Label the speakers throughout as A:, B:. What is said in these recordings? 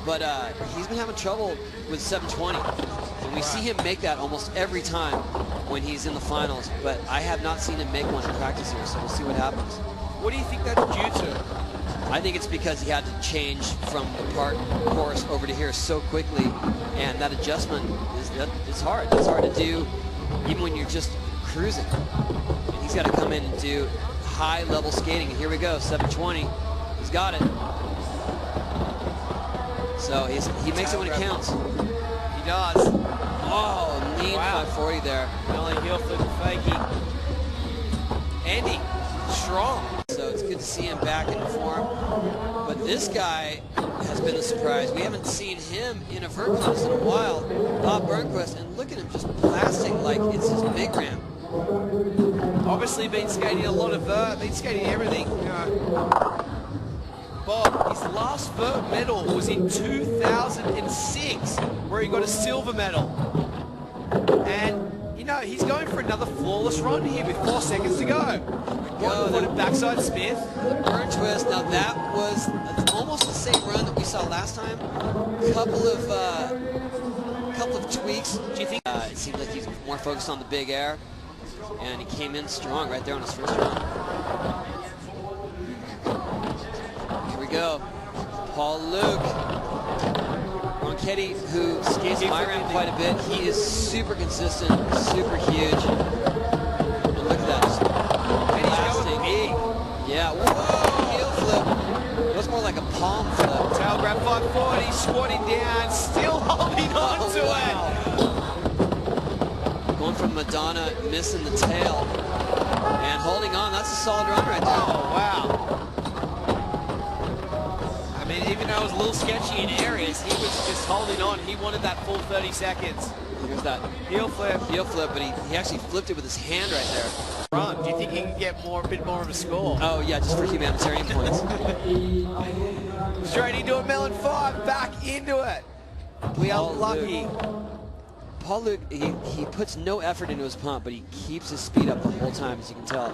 A: but he's been having trouble with 720. And we see him make that almost every time when he's in the finals, but I have not seen him make one in practice here, so we'll see what happens.
B: What do you think that's due to?
A: I think it's because he had to change from the park course over to here so quickly, and that adjustment it's hard. It's hard to do even when you're just cruising. And he's got to come in and do high-level skating, and here we go, 720. He's got it. So he makes it when it counts.
B: He does.
A: Oh, neat 540 there.
B: Nollie heel flip fakey. Andy, strong.
A: So it's good to see him back in form. But this guy has been a surprise. We haven't seen him in a vert contest in a while. Bob Burnquist, and look at him just blasting like it's his big ramp.
B: Obviously been skating a lot of vert, been skating everything. You know. Bob, his last vert medal was in 2006, where he got a silver medal. And, you know, he's going for another flawless run here with 4 seconds to go. One backside Smith.
A: The burn twist. Now that was almost the same run that we saw last time. Couple of tweaks. Do you think it seems like he's more focused on the big air, and he came in strong right there on his first run. Here we go. Paul-Luc Ronchetti, who skates my ramp quite a bit. He is super consistent, super huge. And look at that. Yeah, whoa, heel flip. It was more like a palm flip.
B: Tail grab 540, squatting down, still holding on to
A: it. Going from Madonna, missing the tail, and holding on. That's a solid run right there.
B: Oh, wow. I mean, even though it was a little sketchy in areas, he was just holding on. He wanted that full 30 seconds.
A: Here's that
B: heel flip.
A: Heel flip, but he actually flipped it with his hand right there.
B: Run. Do you think he can get a bit more of a score?
A: Oh yeah, just for humanitarian points.
B: Straight into a melon 5, back into it. We are lucky.
A: Paul-Luc, he puts no effort into his pump, but he keeps his speed up the whole time, as you can tell.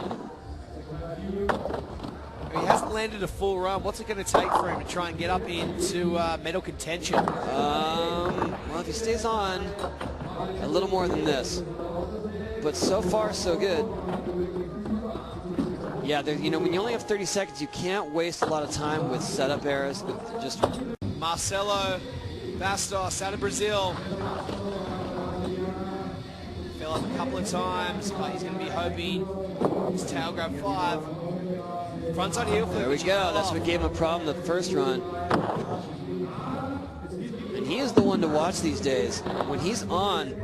B: He hasn't landed a full run. What's it going to take for him to try and get up into medal contention?
A: Well, if he stays on a little more than this. But so far, so good. Yeah, you know, when you only have 30 seconds, you can't waste a lot of time with setup errors. Just
B: Marcelo Bastos out of Brazil. Fell up a couple of times, but he's going to be hoping his tail grab 5. Frontside heel flip.
A: There we go. That's what gave him a problem the first run. And he is the one to watch these days. When he's on,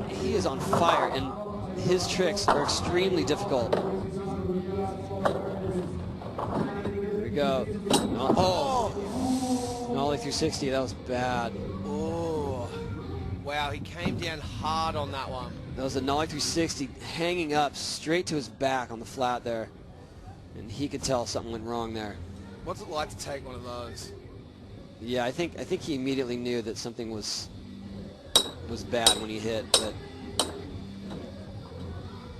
A: he is on fire, and his tricks are extremely difficult. Here we go. Oh! Nollie 360, that was bad.
B: Oh, wow, he came down hard on that one.
A: That was a Nollie 360 hanging up straight to his back on the flat there. And he could tell something went wrong there.
B: What's it like to take one of those?
A: Yeah, I think he immediately knew that something was bad when he hit. But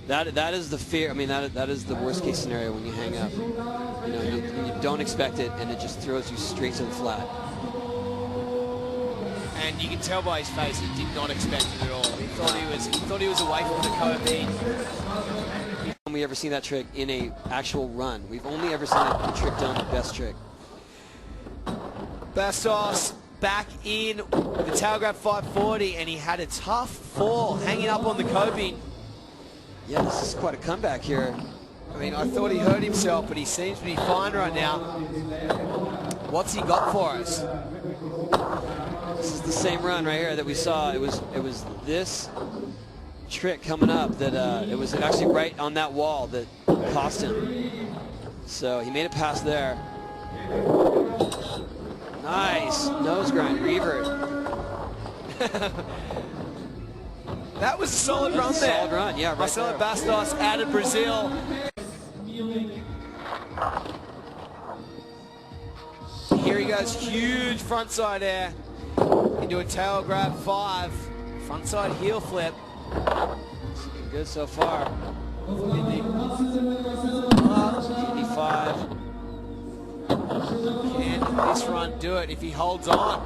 A: that is the fear. I mean, that is the worst case scenario when you hang up. You know, you don't expect it, and it just throws you straight to the flat.
B: And you can tell by his face he did not expect it at all. He thought he was away from the code.
A: We ever seen that trick in a actual run? We've only ever seen a trick done the best trick.
B: Bastos back in the tail grab 540, and he had a tough fall hanging up on the coping.
A: Yeah, this is quite a comeback here.
B: I mean, I thought he hurt himself, but he seems to be fine right now. What's he got for us?
A: This is the same run right here that we saw. It was this trick coming up that it was actually right on that wall that cost him. So he made it past there. Nice nose grind revert.
B: That was a solid run there.
A: Solid run, yeah. Right
B: Marcelo
A: there.
B: Bastos out of Brazil. Here he goes, huge frontside air into a tail grab 5, frontside heel flip.
A: Good so far. 85.
B: And this run do it if he holds on.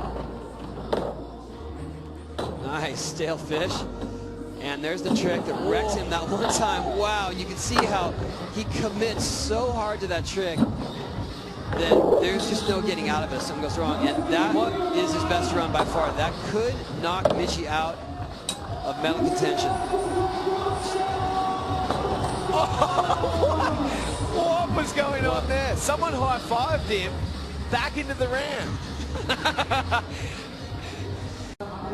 A: Nice, stale fish. And there's the trick that wrecked him that one time. Wow, you can see how he commits so hard to that trick that there's just no getting out of it. Something goes wrong. And that is his best run by far. That could knock Mitchie out of medal contention.
B: Oh, what was going on there? Someone high-fived him back into the ramp.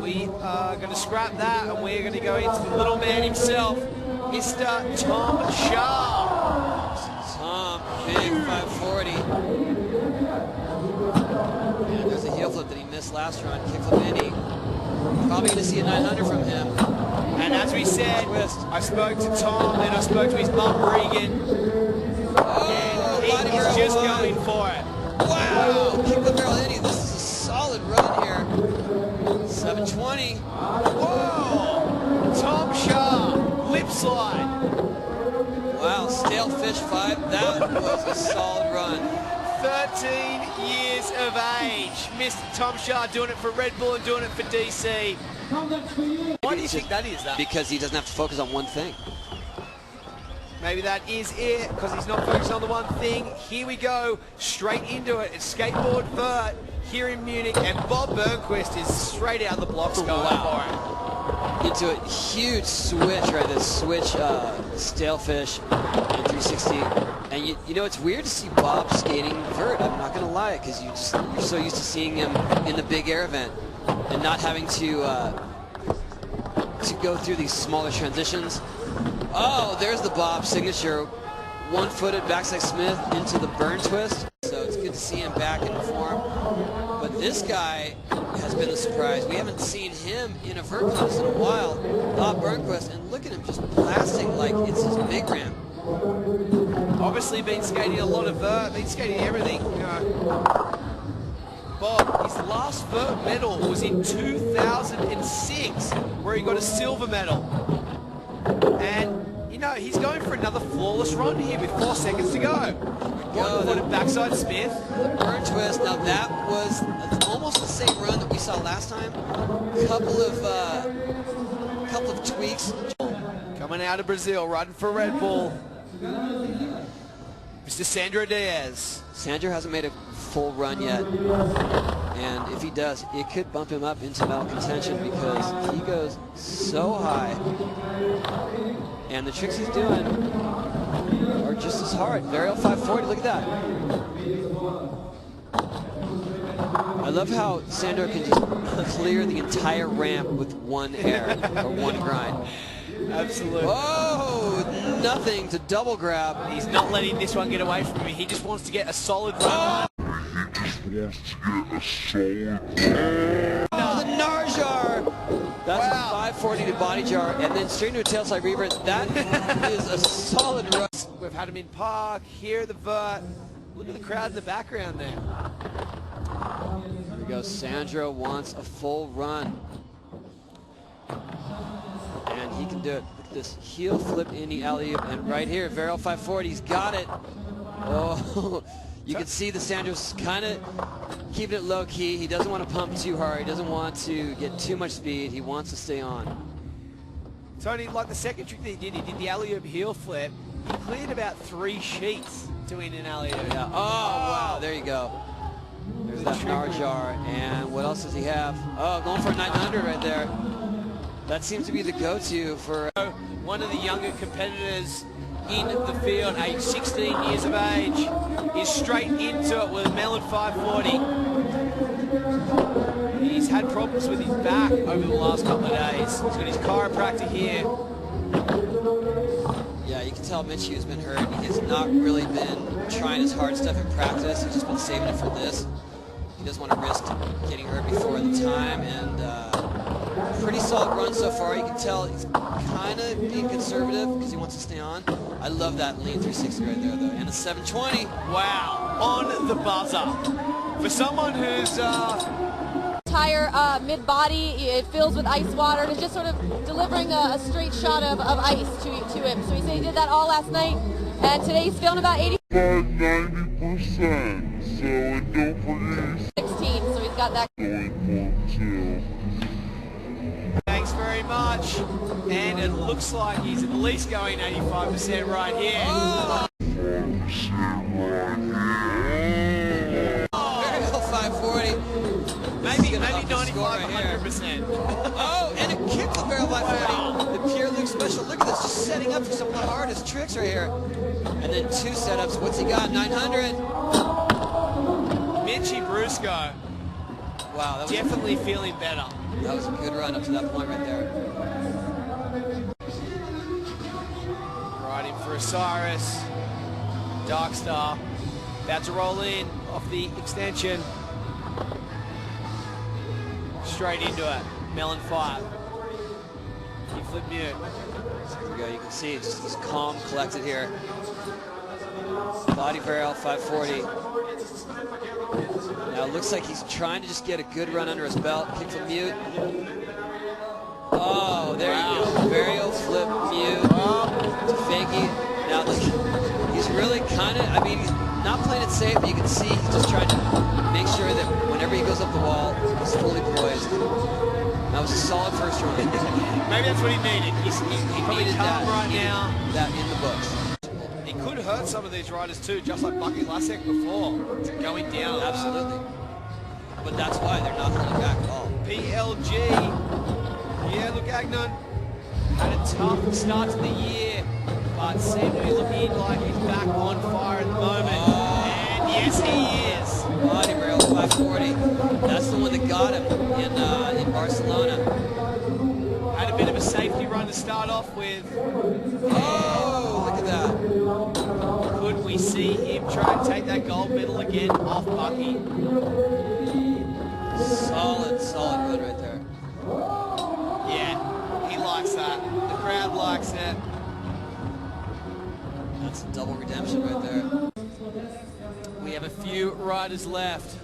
B: We are going to scrap that, and we're going to go into the little man himself, Mr. Tom Schaar.
A: Tom, big 540. And there's a heel flip that he missed last run. Kickflip Indy. Probably going to see a 900 from him.
B: And as we said, I spoke to Tom, and I spoke to his mum, Regan.
A: Oh,
B: and he's just going for it.
A: Wow, kickflip barrel Indy. This is a solid run here. 720.
B: Whoa! Tom Schaar, lip slide.
A: Wow, stale fish 5. That was a solid run.
B: 13 years of age. Mr. Tom Schaar doing it for Red Bull and doing it for DC. Why do you think that is?
A: Because he doesn't have to focus on one thing.
B: Maybe that is it, because he's not focused on the one thing. Here we go, straight into it. It's Skateboard Vert here in Munich, and Bob Burnquist is straight out of the blocks going for it.
A: Into a huge switch right there. Switch stale fish in 360. And you know, it's weird to see Bob skating vert, I'm not going to lie, because you're so used to seeing him in the big air event and not having to go through these smaller transitions. Oh, there's the Bob signature. One-footed backside Smith into the burn twist. So it's good to see him back in form. But this guy has been a surprise. We haven't seen him in a vert contest in a while. Bob Burnquist, and look at him just blasting like it's his big ramp.
B: Obviously been skating a lot of vert, been skating everything. You know. Bob, his last vert medal was in 2006, where he got a silver medal. And, you know, he's going for another flawless run here with 4 seconds to go. One-footed backside Smith.
A: The burn twist. Now that was almost the same run that we saw last time. Couple of tweaks.
B: Coming out of Brazil, riding for Red Bull. Mr. Sandro Dias.
A: Sandro hasn't made a full run yet. And if he does, it could bump him up into medal contention because he goes so high. And the tricks he's doing are just as hard. Varial 540, look at that. I love how Sandro can just clear the entire ramp with one air or one grind.
B: Absolutely.
A: Whoa, nothing to double grab.
B: He's not letting this one get away from him. He just wants to get a solid run.
A: The Narjar. That's a 540 to body jar, and then straight into a tailside revert. That is a solid run.
B: We've had him in park, here the vert. Look at the crowd in the background there.
A: Here we go. Sandro wants a full run. And he can do it. Look at this heel flip in the alley-oop, and right here, Varial 540, he's got it. Oh, you can see the Sandro's kind of keeping it low-key. He doesn't want to pump too hard. He doesn't want to get too much speed. He wants to stay on.
B: Tony, like the second trick that he did the alley-oop heel flip. He cleared about 3 sheets doing an alley-oop.
A: Yeah. Oh, wow, there you go. There's that Narjar, and what else does he have? Oh, going for a 900 right there. That seems to be the go-to for
B: one of the younger competitors in the field, age 16 years of age, is straight into it with a melon 540. He's had problems with his back over the last couple of days. He's got his chiropractor here.
A: Yeah, you can tell Mitchie has been hurt. He has not really been trying his hard stuff in practice. He's just been saving it for this. He doesn't want to risk getting hurt before the time, and pretty solid run so far. You can tell he's kind of being conservative because he wants to stay on. I love that lean 360 right there, though. And a 720.
B: Wow, on the buzzer. For someone who's...
C: entire mid-body, it fills with ice water, and it's just sort of delivering a straight shot of ice to him. So he said he did that all last night, and today he's feeling about 80.
D: 90%, so it don't produce
C: 16, so he's got that.
D: going for too.
B: Thanks very much. And it looks like he's at least going 85% right here.
A: Oh! Very well, 540.
B: Maybe
A: He's gonna up the
B: 95,
A: score right here.
B: 100%.
A: Oh, and a kick to barrel by 40. The Pierre-Luc special. Look at this, just setting up for some of the hardest tricks right here. And then two setups. What's he got? 900.
B: Mitchie Brusco.
A: Wow, that was
B: Definitely feeling better.
A: That was a good run up to that point right there.
B: Right in for Osiris. Darkstar. About to roll in off the extension. Straight into it. Melon 5. Kickflip mute.
A: There we go. You can see just he's calm, collected here. Body barrel, 540. Now it looks like he's trying to just get a good run under his belt. Kickflip mute. Oh, there you go. Varial flip mute to fakie. Now look, he's really kind of, I mean, he's not playing it safe, but you can see he's just trying to make sure that whenever he goes up the wall, he's fully poised. That was a solid first run.
B: Maybe that's what he needed. He probably
A: needed
B: calm
A: that.
B: right now.
A: That in the books.
B: He could hurt some of these riders too, just like Bucky Lasek before, going down.
A: Absolutely. But that's why they're not holding back at all.
B: PLG, Pierre-Luc Gagnon had a tough start to the year, but seemed to be looking like he's back on fire at the moment. And yes, he is.
A: Body barrel, 540. That's the one that got him in Barcelona.
B: Had a bit of a safety run to start off with.
A: Oh, look at that.
B: Could we see him try and take that gold medal again off Bucky?
A: Solid run right there.
B: Yeah, he likes that. The crowd likes it.
A: That's double redemption right there.
B: We have a few riders left,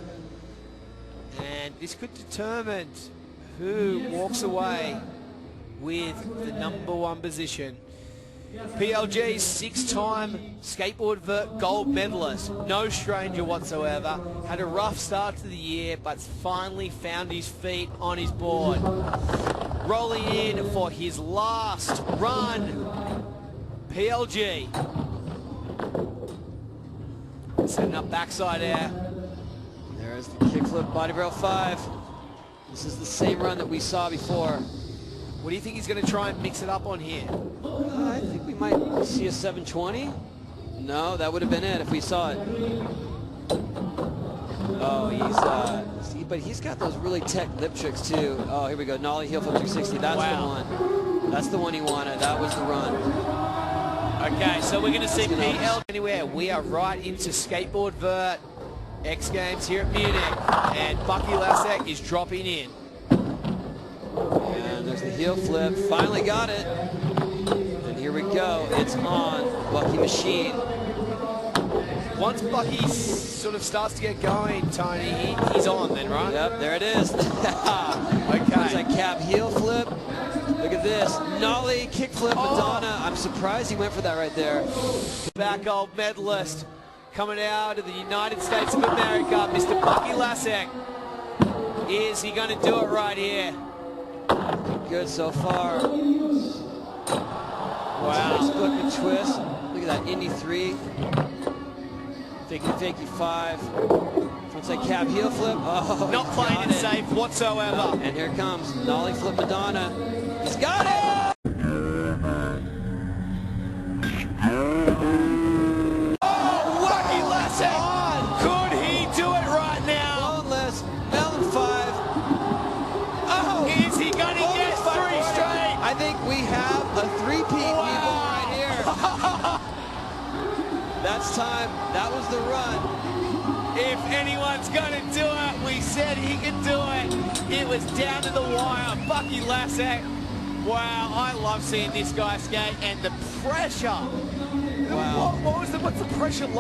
B: and this could determine who walks away with the #1 position. PLG's 6-time Skateboard Vert gold medalist, no stranger whatsoever, had a rough start to the year, but finally found his feet on his board. Rolling in for his last run, PLG. Setting up backside air.
A: There's the kickflip, body barrel 5. This is the same run that we saw before.
B: What do you think he's going to try and mix it up on here?
A: I think we might see a 720. No, that would have been it if we saw it. Oh, but he's got those really tech lip tricks too. Oh, here we go. Nollie heel flip 360. That's the one. That's the one he wanted. That was the run.
B: Okay, so we're going to see PL anywhere. We are right into Skateboard Vert X Games here at Munich, and Bucky Lasek is dropping in.
A: And there's the heel flip. Finally got it. And here we go. It's on. Bucky machine.
B: Once Bucky sort of starts to get going, Tony, he's on then, right?
A: Yep, there it is.
B: Okay.
A: There's that cab heel flip. Look at this. Nollie, kickflip, Madonna. I'm surprised he went for that right there.
B: Back gold medalist coming out of the United States of America, Mr. Bucky Lasek. Is he going to do it right here?
A: Good so far.
B: Wow.
A: Split and twist. Look at that. Indy 3. Fakie 5. Frontside cab heel flip. Oh,
B: Not playing it safe whatsoever.
A: And here comes Nollie flip Madonna. He's got it!
B: Bucky Lasek! Could he do it right now?
A: Boneless, Melon 5. Oh!
B: Is he going to get 3 straight?
A: I think we have a three-peat people right here. That's time. That was the run.
B: If anyone's going to do it, we said he could do it. It was down to the wire. Bucky Lasek. Wow, I love seeing this guy skate, and the pressure.
A: Wow.
B: What's the pressure like?